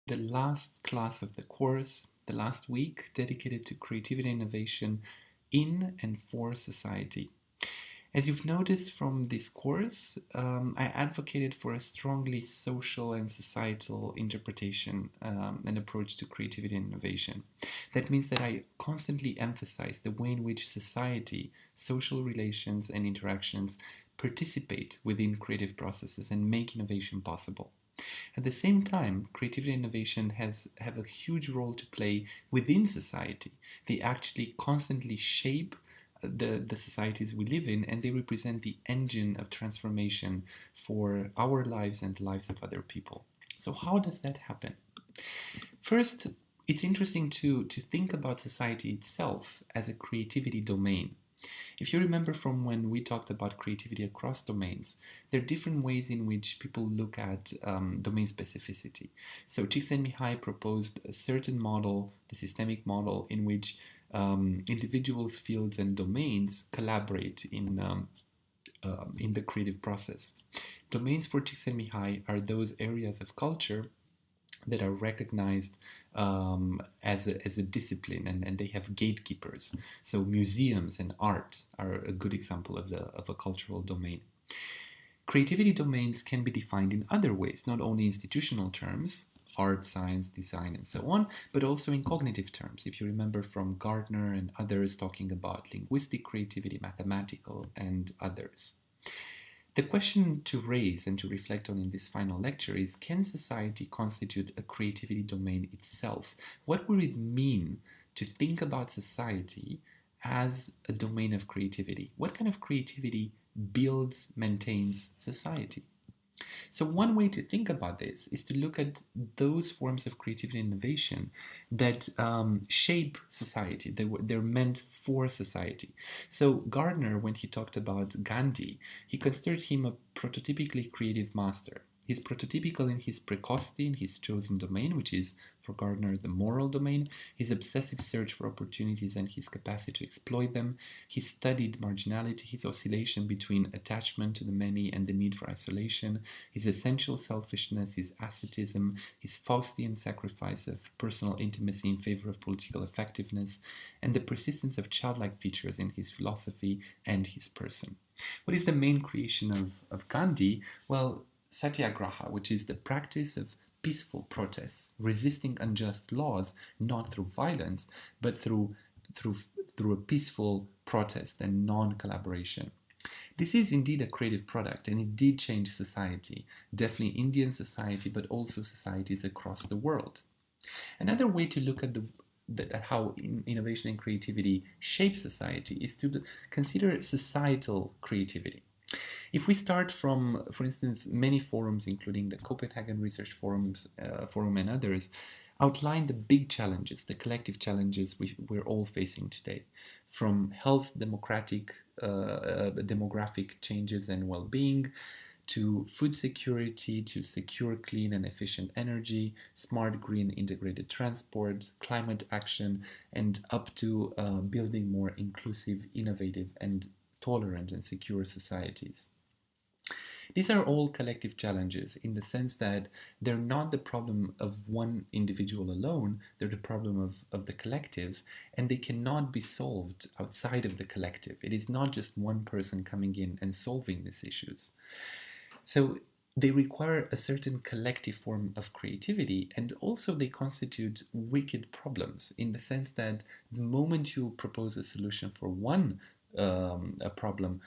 the last class of the course, the last week dedicated to creativity and innovation in and for society. As you've noticed from this course, I advocated for a strongly social and societal interpretation and approach to creativity and innovation. That means that I constantly emphasize the way in which society, social relations, and interactions participate within creative processes and make innovation possible. At the same time, creativity and innovation have a huge role to play within society. They actually constantly shape the societies we live in, and they represent the engine of transformation for our lives and the lives of other people. So how does that happen? First, it's interesting to think about society itself as a creativity domain. If you remember from when we talked about creativity across domains, there are different ways in which people look at domain specificity. So Csikszentmihalyi proposed a certain model, the systemic model, in which individuals, fields, and domains collaborate in the creative process. Domains for Csikszentmihalyi are those areas of culture that are recognized as a discipline, and they have gatekeepers. So museums and art are a good example of a cultural domain. Creativity domains can be defined in other ways, not only institutional terms, art, science, design, and so on, but also in cognitive terms. If you remember from Gardner and others talking about linguistic creativity, mathematical, and others. The question to raise and to reflect on in this final lecture is, can society constitute a creativity domain itself? What would it mean to think about society as a domain of creativity? What kind of creativity builds, maintains society? So one way to think about this is to look at those forms of creativity and innovation that shape society. They're meant for society. So Gardner, when he talked about Gandhi, he considered him a prototypically creative master. He's prototypical in his precocity in his chosen domain, which is, for Gardner, the moral domain, his obsessive search for opportunities and his capacity to exploit them. He studied marginality, his oscillation between attachment to the many and the need for isolation, his essential selfishness, his asceticism, his Faustian sacrifice of personal intimacy in favor of political effectiveness, and the persistence of childlike features in his philosophy and his person. What is the main creation of Gandhi? Well, Satyagraha, which is the practice of peaceful protests, resisting unjust laws, not through violence, but through a peaceful protest and non-collaboration. This is indeed a creative product, and it did change society, definitely Indian society, but also societies across the world. Another way to look at how innovation and creativity shape society is to consider societal creativity. If we start from, for instance, many forums, including the Copenhagen Research Forum and others, outline the big challenges, the collective challenges we're all facing today, from health, demographic changes and well-being, to food security, to secure, clean, and efficient energy, smart, green, integrated transport, climate action, and up to building more inclusive, innovative, and tolerant and secure societies. These are all collective challenges in the sense that they're not the problem of one individual alone, they're the problem of the collective, and they cannot be solved outside of the collective. It is not just one person coming in and solving these issues. So they require a certain collective form of creativity, and also they constitute wicked problems in the sense that the moment you propose a solution for one a problem,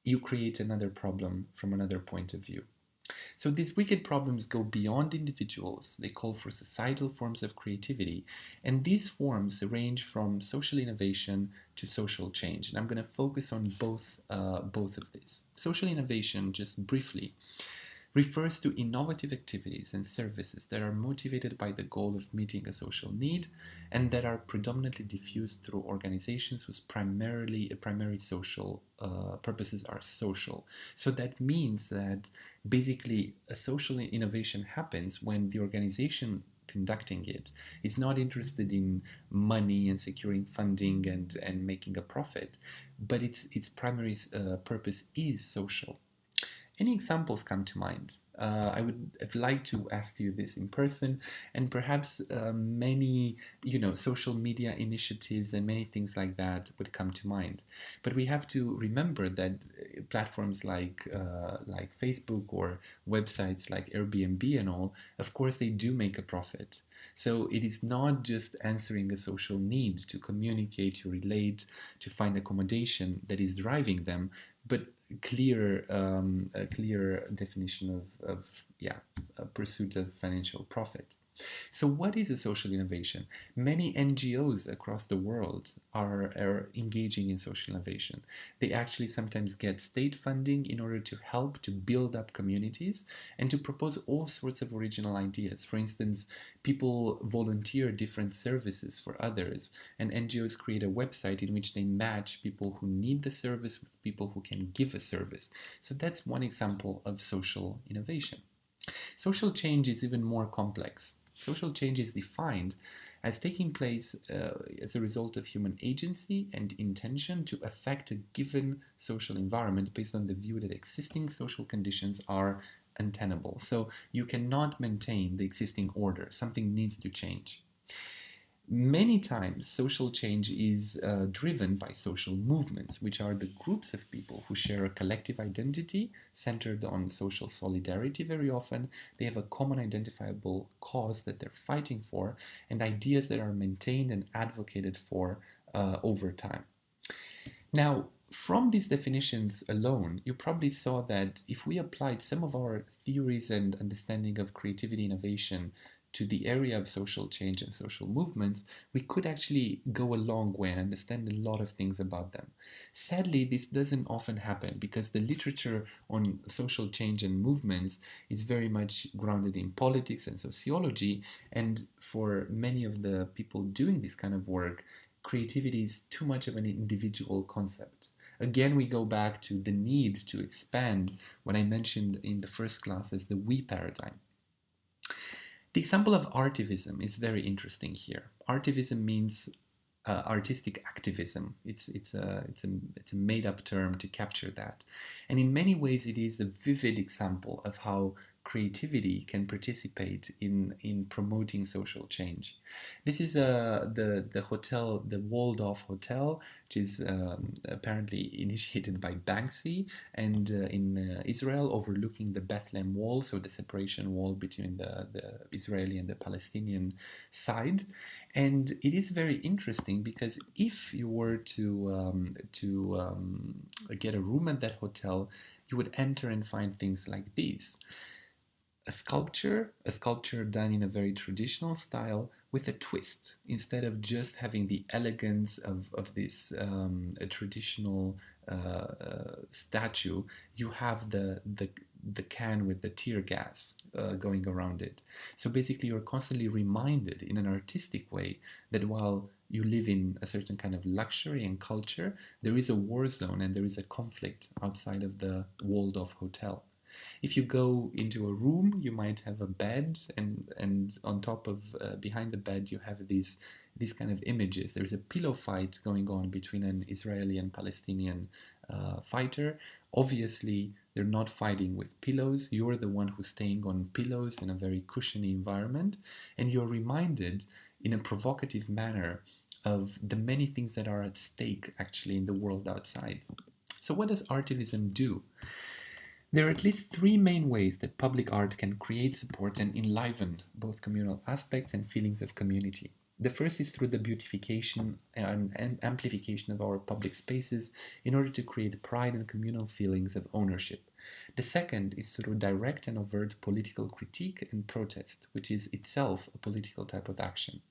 you create another problem from another point of view. So these wicked problems go beyond individuals. They call for societal forms of creativity, and these forms range from social innovation to social change. And I'm going to focus on both of these. Social innovation, just briefly, refers to innovative activities and services that are motivated by the goal of meeting a social need and that are predominantly diffused through organizations whose primary social purposes are social. So that means that basically a social innovation happens when the organization conducting it is not interested in money and securing funding and making a profit, but its primary purpose is social. Any examples come to mind? I would have liked to ask you this in person, and perhaps many, social media initiatives and many things like that would come to mind. But we have to remember that platforms like Facebook or websites like Airbnb and all, of course, they do make a profit. So it is not just answering a social need to communicate, to relate, to find accommodation that is driving them, but a clear definition of a pursuit of financial profit. So, what is a social innovation? Many NGOs across the world are engaging in social innovation. They actually sometimes get state funding in order to help to build up communities and to propose all sorts of original ideas. For instance, people volunteer different services for others, and NGOs create a website in which they match people who need the service with people who can give a service. So, that's one example of social innovation. Social change is even more complex. Social change is defined as taking place as a result of human agency and intention to affect a given social environment based on the view that existing social conditions are untenable. So you cannot maintain the existing order. Something needs to change. Many times, social change is driven by social movements, which are the groups of people who share a collective identity centered on social solidarity very often. They have a common identifiable cause that they're fighting for, and ideas that are maintained and advocated for over time. Now, from these definitions alone, you probably saw that if we applied some of our theories and understanding of creativity innovation to the area of social change and social movements, we could actually go a long way and understand a lot of things about them. Sadly, this doesn't often happen because the literature on social change and movements is very much grounded in politics and sociology, and for many of the people doing this kind of work, creativity is too much of an individual concept. Again, we go back to the need to expand what I mentioned in the first class as the we paradigm. The example of artivism is very interesting here. Artivism means artistic activism. It's a made up term to capture that, and in many ways, it is a vivid example of how creativity can participate in promoting social change. This is the hotel, the Waldorf Hotel, which is apparently initiated by Banksy, and in Israel, overlooking the Bethlehem Wall, so the separation wall between the Israeli and the Palestinian side. And it is very interesting because if you were to get a room at that hotel, you would enter and find things like these: a sculpture done in a very traditional style with a twist. Instead of just having the elegance of this a traditional statue, you have the can with the tear gas going around it. So basically, you're constantly reminded in an artistic way that while you live in a certain kind of luxury and culture, there is a war zone and there is a conflict outside of the Waldorf Hotel. If you go into a room, you might have a bed, and on top of behind the bed, you have these kind of images. There's a pillow fight going on between an Israeli and Palestinian fighter. Obviously, they're not fighting with pillows. You're the one who's staying on pillows in a very cushiony environment, and you're reminded in a provocative manner of the many things that are at stake actually in the world outside. So, what does artivism do? There are at least three main ways that public art can create, support, and enliven both communal aspects and feelings of community. The first is through the beautification and amplification of our public spaces in order to create pride and communal feelings of ownership. The second is through direct and overt political critique and protest, which is itself a political type of action.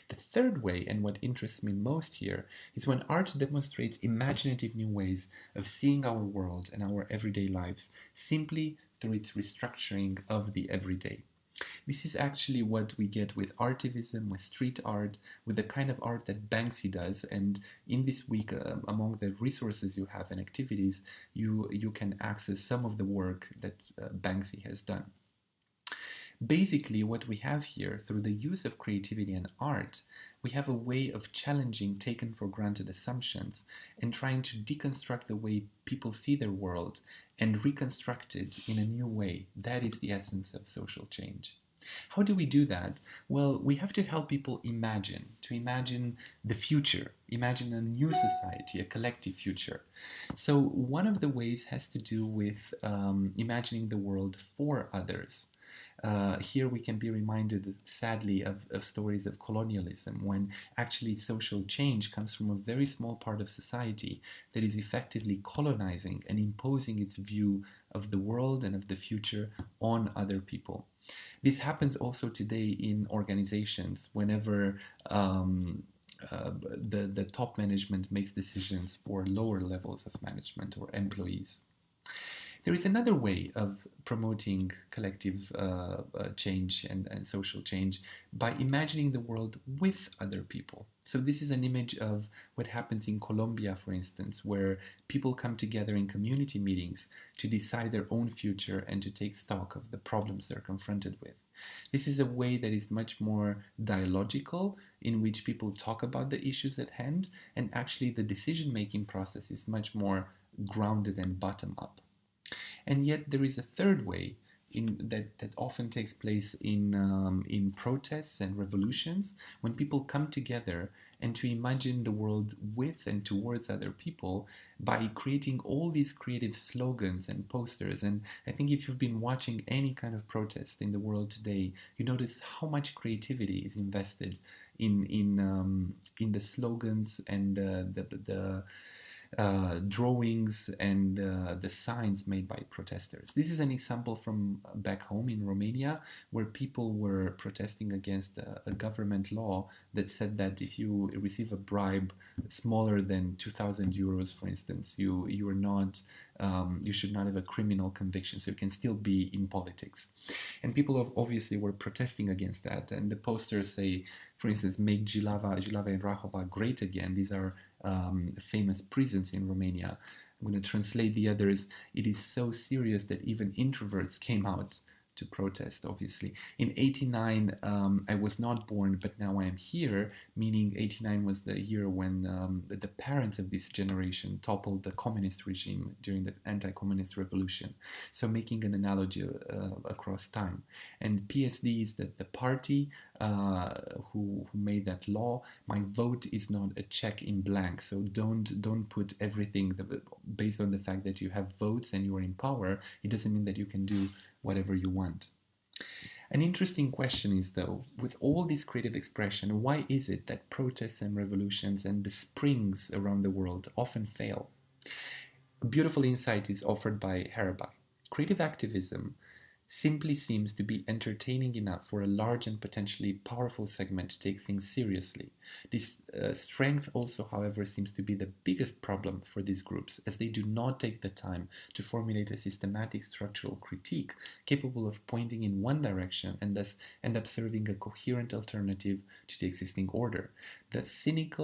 The third way, and what interests me most here, is when art demonstrates imaginative new ways of seeing our world and our everyday lives simply through its restructuring of the everyday. This is actually what we get with artivism, with street art, with the kind of art that Banksy does. And in this week, among the resources you have and activities, you can access some of the work that Banksy has done. Basically, what we have here, through the use of creativity and art, we have a way of challenging taken for granted assumptions and trying to deconstruct the way people see their world and reconstruct it in a new way. That is the essence of social change. How do we do that? Well, we have to help people to imagine the future, imagine a new society, a collective future. So, one of the ways has to do with imagining the world for others. Here we can be reminded, sadly, of stories of colonialism when actually social change comes from a very small part of society that is effectively colonizing and imposing its view of the world and of the future on other people. This happens also today in organizations whenever the top management makes decisions for lower levels of management or employees. There is another way of promoting collective change and social change by imagining the world with other people. So this is an image of what happens in Colombia, for instance, where people come together in community meetings to decide their own future and to take stock of the problems they're confronted with. This is a way that is much more dialogical, in which people talk about the issues at hand, and actually the decision-making process is much more grounded and bottom-up. And yet there is a third way that often takes place in protests and revolutions, when people come together and to imagine the world with and towards other people by creating all these creative slogans and posters. And I think if you've been watching any kind of protest in the world today, you notice how much creativity is invested in the slogans and the drawings and the signs made by protesters. This is an example from back home in Romania, where people were protesting against a government law that said that if you receive a bribe smaller than 2,000 euros, for instance, you are not you should not have a criminal conviction, so you can still be in politics. And people obviously were protesting against that. And the posters say, for instance, make Jilava and Rahova great again. These are famous prisons in Romania. I'm going to translate the others. It is so serious that even introverts came out to protest, obviously. In 89, I was not born, but now I am here, meaning 89 was the year when the parents of this generation toppled the communist regime during the anti-communist revolution. So making an analogy across time. And PSD is the party who made that law. My vote is not a check in blank, so don't put everything based on the fact that you have votes and you are in power. It doesn't mean that you can do whatever you want. An interesting question is, though, with all this creative expression, why is it that protests and revolutions and the springs around the world often fail? A beautiful insight is offered by Harabai. Creative activism simply seems to be entertaining enough for a large and potentially powerful segment to take things seriously. This strength also, however, seems to be the biggest problem for these groups, as they do not take the time to formulate a systematic structural critique capable of pointing in one direction and thus end up serving a coherent alternative to the existing order. The cynic,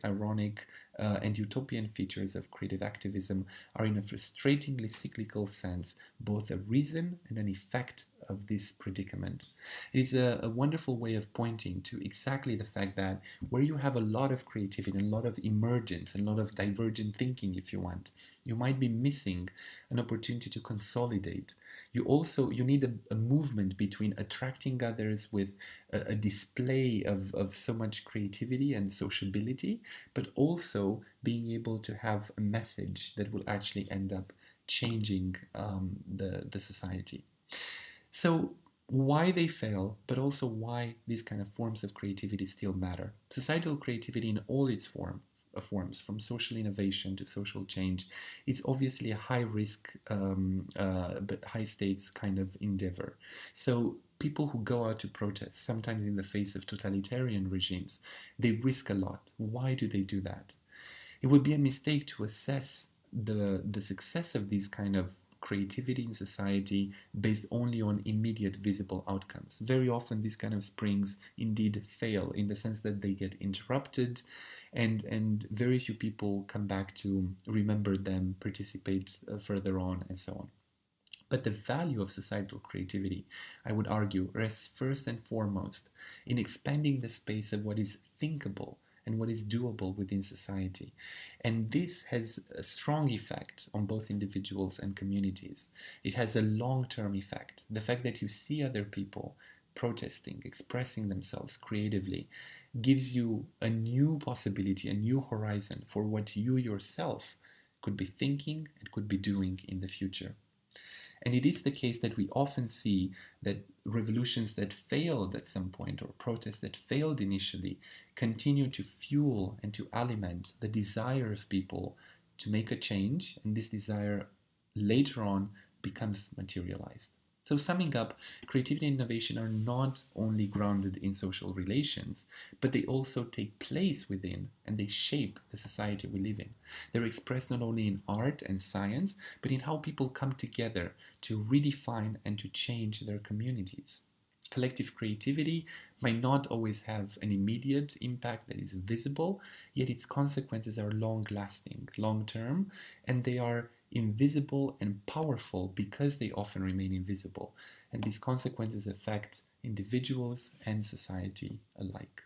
ironic, and utopian features of creative activism are, in a frustratingly cyclical sense, both a reason and an effect of this predicament. It is a wonderful way of pointing to exactly the fact that where you have a lot of creativity and a lot of emergence and a lot of divergent thinking, if you want, you might be missing an opportunity to consolidate. You need a movement between attracting others with a display of so much creativity and sociability, but also being able to have a message that will actually end up changing the society. So why they fail, but also why these kind of forms of creativity still matter. Societal creativity in all its forms, from social innovation to social change, is obviously a high risk but high stakes kind of endeavor. So people who go out to protest, sometimes in the face of totalitarian regimes, they risk a lot. Why do they do that? It would be a mistake to assess the success of these kind of creativity in society based only on immediate visible outcomes. Very often these kind of springs indeed fail, in the sense that they get interrupted and very few people come back to remember them, participate further on, and so on. But the value of societal creativity, I would argue, rests first and foremost in expanding the space of what is thinkable and what is doable within society. And this has a strong effect on both individuals and communities. It has a long-term effect. The fact that you see other people protesting, expressing themselves creatively, gives you a new possibility, a new horizon for what you yourself could be thinking and could be doing in the future. And it is the case that we often see that revolutions that failed at some point, or protests that failed initially, continue to fuel and to alimент the desire of people to make a change, and this desire later on becomes materialized. So summing up, creativity and innovation are not only grounded in social relations, but they also take place within and they shape the society we live in. They're expressed not only in art and science, but in how people come together to redefine and to change their communities. Collective creativity might not always have an immediate impact that is visible, yet its consequences are long lasting, long term, and they are invisible and powerful because they often remain invisible. And these consequences affect individuals and society alike.